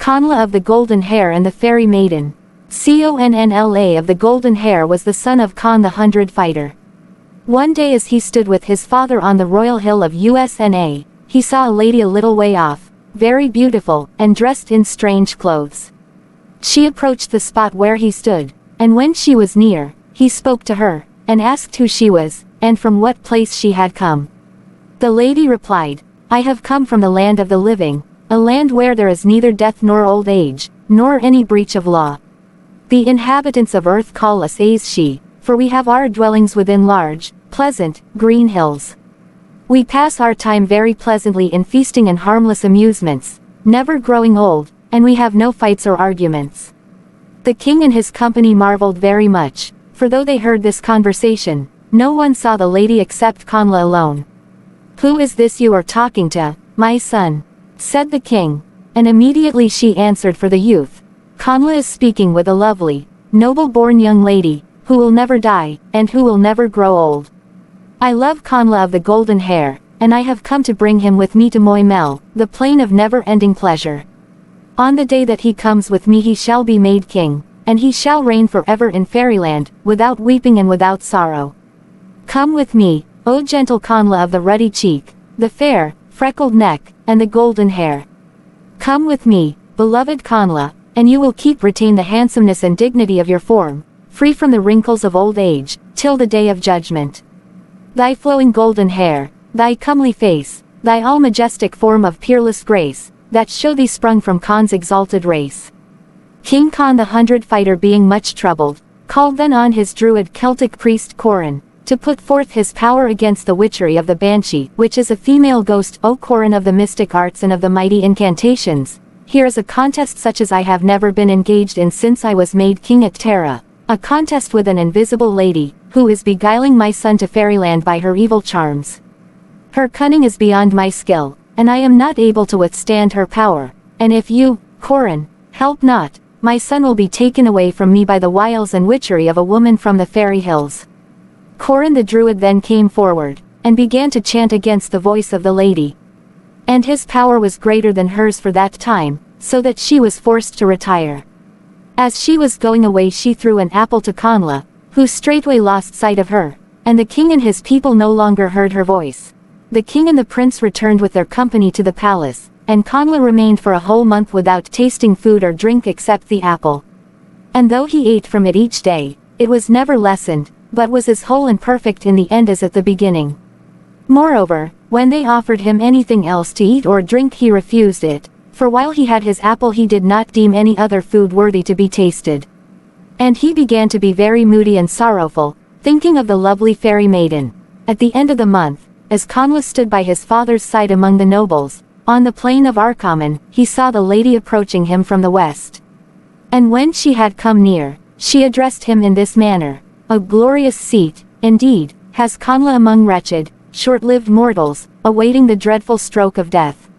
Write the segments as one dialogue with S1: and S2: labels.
S1: Connla of the golden hair and the fairy maiden. Connla of the golden hair was the son of Conn the 100 fighter. One day as he stood with his father on the royal hill of Usna, he saw a lady a little way off, very beautiful, and dressed in strange clothes. She approached the spot where he stood, and when she was near, he spoke to her, and asked who she was, and from what place she had come. The lady replied, "I have come from the land of the living, a land where there is neither death nor old age, nor any breach of law. The inhabitants of earth call us She, for we have our dwellings within large, pleasant, green hills. We pass our time very pleasantly in feasting and harmless amusements, never growing old, and we have no fights or arguments." The king and his company marveled very much, for though they heard this conversation, no one saw the lady except Connla alone. "Who is this you are talking to, my son?" said the king, and immediately she answered for the youth, "Connla is speaking with a lovely, noble-born young lady, who will never die, and who will never grow old. I love Connla of the golden hair, and I have come to bring him with me to Moimel, the plain of never-ending pleasure. On the day that he comes with me he shall be made king, and he shall reign forever in fairyland, without weeping and without sorrow. Come with me, O gentle Connla of the ruddy cheek, the fair, freckled neck, and the golden hair. Come with me, beloved Connla, and you will retain the handsomeness and dignity of your form, free from the wrinkles of old age, till the day of judgment. Thy flowing golden hair, thy comely face, thy all-majestic form of peerless grace, that show thee sprung from Conn's exalted race." King Conn the 100 fighter being much troubled, called then on his druid Celtic priest Corin, to put forth his power against the witchery of the Banshee, which is a female ghost. "O Corin of the mystic arts and of the mighty incantations, here is a contest such as I have never been engaged in since I was made king at Pphra, a contest with an invisible lady, who is beguiling my son to fairyland by her evil charms. Her cunning is beyond my skill, and I am not able to withstand her power, and if you, Corin, help not, my son will be taken away from me by the wiles and witchery of a woman from the fairy hills." Corin the druid then came forward, and began to chant against the voice of the lady. And his power was greater than hers for that time, so that she was forced to retire. As she was going away she threw an apple to Connla, who straightway lost sight of her, and the king and his people no longer heard her voice. The king and the prince returned with their company to the palace, and Connla remained for a whole month without tasting food or drink except the apple. And though he ate from it each day, it was never lessened, but was as whole and perfect in the end as at the beginning. Moreover, when they offered him anything else to eat or drink he refused it, for while he had his apple he did not deem any other food worthy to be tasted. And he began to be very moody and sorrowful, thinking of the lovely fairy maiden. At the end of the month, as Connla stood by his father's side among the nobles, on the plain of Arcomin, he saw the lady approaching him from the west. And when she had come near, she addressed him in this manner, "A glorious seat, indeed, has Connla among wretched, short-lived mortals, awaiting the dreadful stroke of death.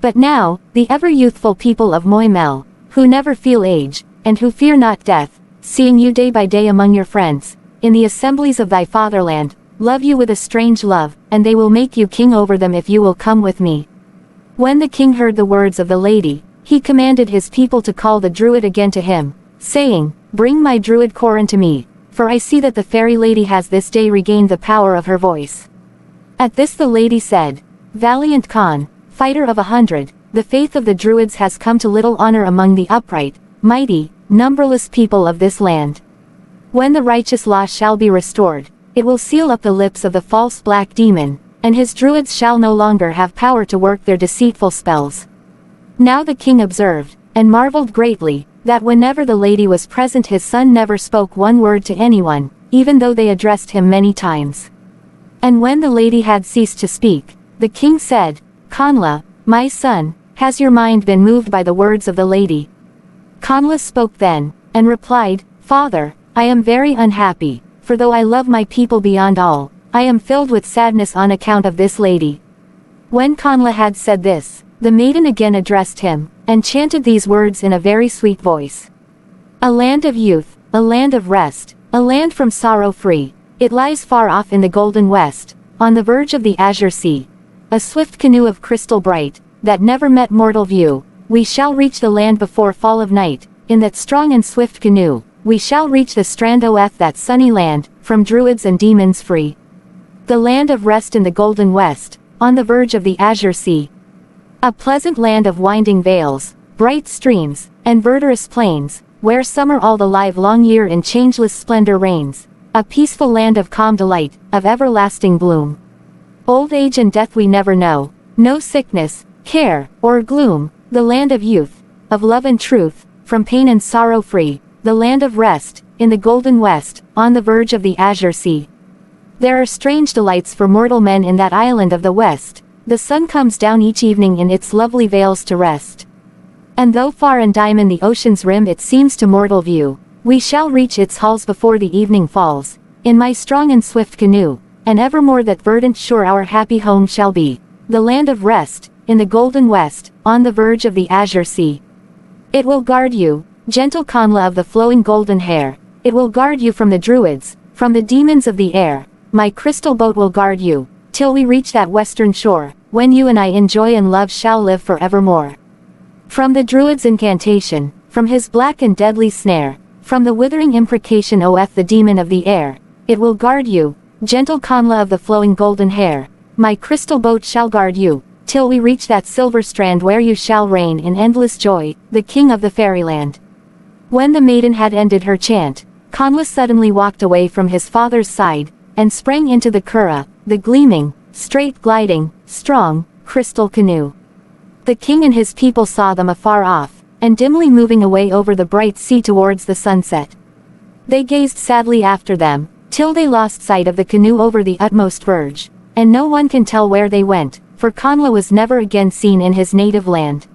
S1: But now, the ever-youthful people of Moimel, who never feel age, and who fear not death, seeing you day by day among your friends, in the assemblies of thy fatherland, love you with a strange love, and they will make you king over them if you will come with me." When the king heard the words of the lady, he commanded his people to call the druid again to him, saying, "Bring my druid Corin to me, for I see that the fairy lady has this day regained the power of her voice." At this the lady said, "Valiant Conn, fighter of 100, the faith of the druids has come to little honor among the upright, mighty, numberless people of this land. When the righteous law shall be restored, it will seal up the lips of the false black demon, and his druids shall no longer have power to work their deceitful spells." Now the king observed, and marveled greatly, that whenever the lady was present his son never spoke one word to anyone, even though they addressed him many times. And when the lady had ceased to speak, the king said, "Connla, my son, has your mind been moved by the words of the lady?" Connla spoke then, and replied, "Father, I am very unhappy, for though I love my people beyond all, I am filled with sadness on account of this lady." When Connla had said this, the maiden again addressed him, and chanted these words in a very sweet voice. "A land of youth, a land of rest, a land from sorrow free, it lies far off in the golden west, on the verge of the azure sea. A swift canoe of crystal bright, that never met mortal view, we shall reach the land before fall of night, in that strong and swift canoe, we shall reach the strand of that sunny land, from druids and demons free. The land of rest in the golden west, on the verge of the azure sea. A pleasant land of winding vales, bright streams, and verdurous plains, where summer all the live-long year in changeless splendor reigns. A peaceful land of calm delight, of everlasting bloom. Old age and death we never know, no sickness, care, or gloom, the land of youth, of love and truth, from pain and sorrow free, the land of rest, in the golden west, on the verge of the azure sea. There are strange delights for mortal men in that island of the west, the sun comes down each evening in its lovely vales to rest. And though far and dim in the ocean's rim it seems to mortal view, we shall reach its halls before the evening falls, in my strong and swift canoe, and evermore that verdant shore our happy home shall be, the land of rest, in the golden west, on the verge of the azure sea. It will guard you, gentle Connla of the flowing golden hair, it will guard you from the druids, from the demons of the air, my crystal boat will guard you, till we reach that western shore, when you and I in joy and love shall live for evermore. From the druid's incantation, from his black and deadly snare, from the withering imprecation of the demon of the air, it will guard you, gentle Connla of the flowing golden hair, my crystal boat shall guard you, till we reach that silver strand where you shall reign in endless joy, the king of the fairyland. When the maiden had ended her chant, Connla suddenly walked away from his father's side, and sprang into the Pphra, the gleaming, straight gliding, strong, crystal canoe. The king and his people saw them afar off, and dimly moving away over the bright sea towards the sunset. They gazed sadly after them, till they lost sight of the canoe over the utmost verge, and no one can tell where they went, for Connla was never again seen in his native land.